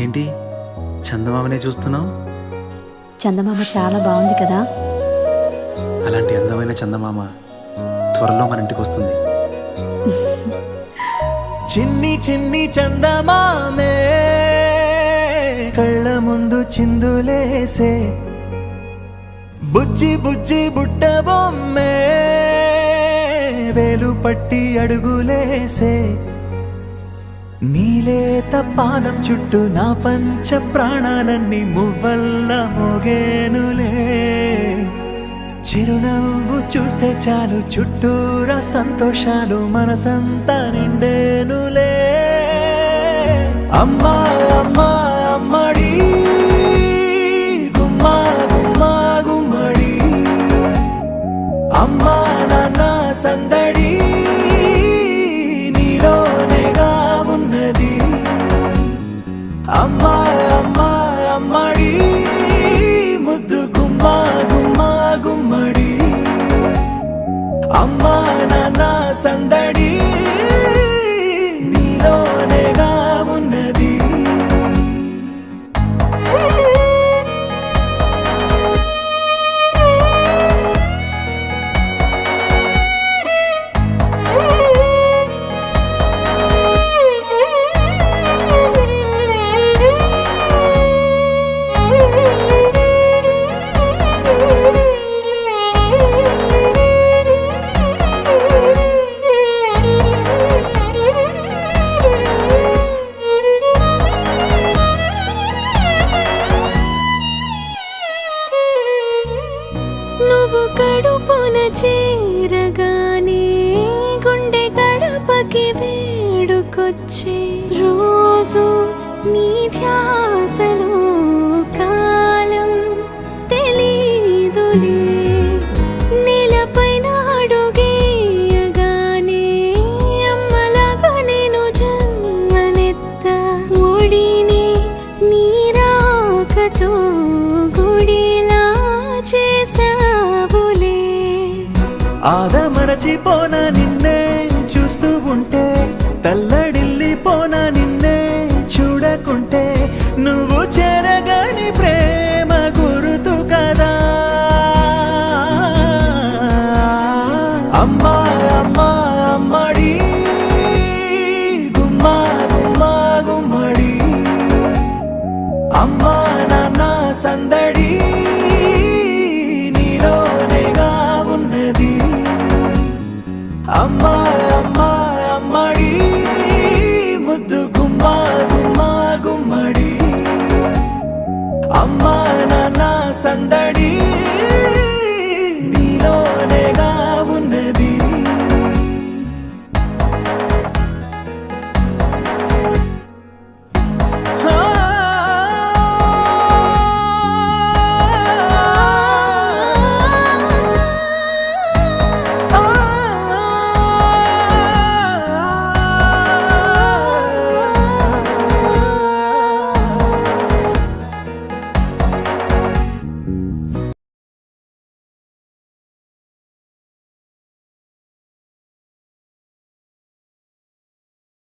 ఏంటి చందమామనే చూస్తున్నావు? చందమామ చాలా బాగుంది కదా. అలాంటి అందమైన చందమామ త్వరలో మన ఇంటికి వస్తుంది. చిన్ని చిన్ని చందమామే కళ్ళ ముందు చిందులేసే, బుజ్జి బుజ్జి బుట్ట బొమ్మే వేలు పట్టి అడుగులేసే, నీలేత పానం చుట్టూ నా పంచ ప్రాణాలన్నీ మువ్వల్ల మోగేనులే. చిరునవ్వు చూస్తే చాలు చుట్టూరా సంతోషాలు మనసంతా నిండేనులే. అమ్మా అమ్మా అమ్మడి గుమ్మా గుమ్మా గుమ్మడి, అమ్మా నాన్న సందడి నీలోనేగా ఉన్నది. అమ్మా అమ్మా అమ్మడి ముద్దు గుమ్మా గుమ్మా గుమ్మడి, అమ్మా నాన్న సందడి నీలోనేగా ఉన్నది. నువ్వు కడుపున చేరగానే గుండె గడపకి వేడుకొచ్చే, రోజు నీ ధ్యాసలో కాలం తెలీదులే. నేలపైన అడుగేయగానే అమ్మలాగా నేను జన్మనెత్త, ఒడిని నీ రాకతో గుడిలా చేసావులే. ఆదమరచిపోనా నిన్నే చూస్తూ ఉంటే, తల్లడిల్లిపోనా నిన్నే చూడకుంటే, నువ్వు చెరగని ప్రేమ గురుతు కదా. అమ్మా అమ్మా అమ్మడి గుమ్మా గుమ్మా గుమ్మడి, అమ్మా నాన్న సందడి నీలోనేగా ఉన్నది. అమ్మా అమ్మా అమ్మడి ముద్దు గుమ్మా గుమ్మా గుమ్మడి, అమ్మా నాన్న సందడి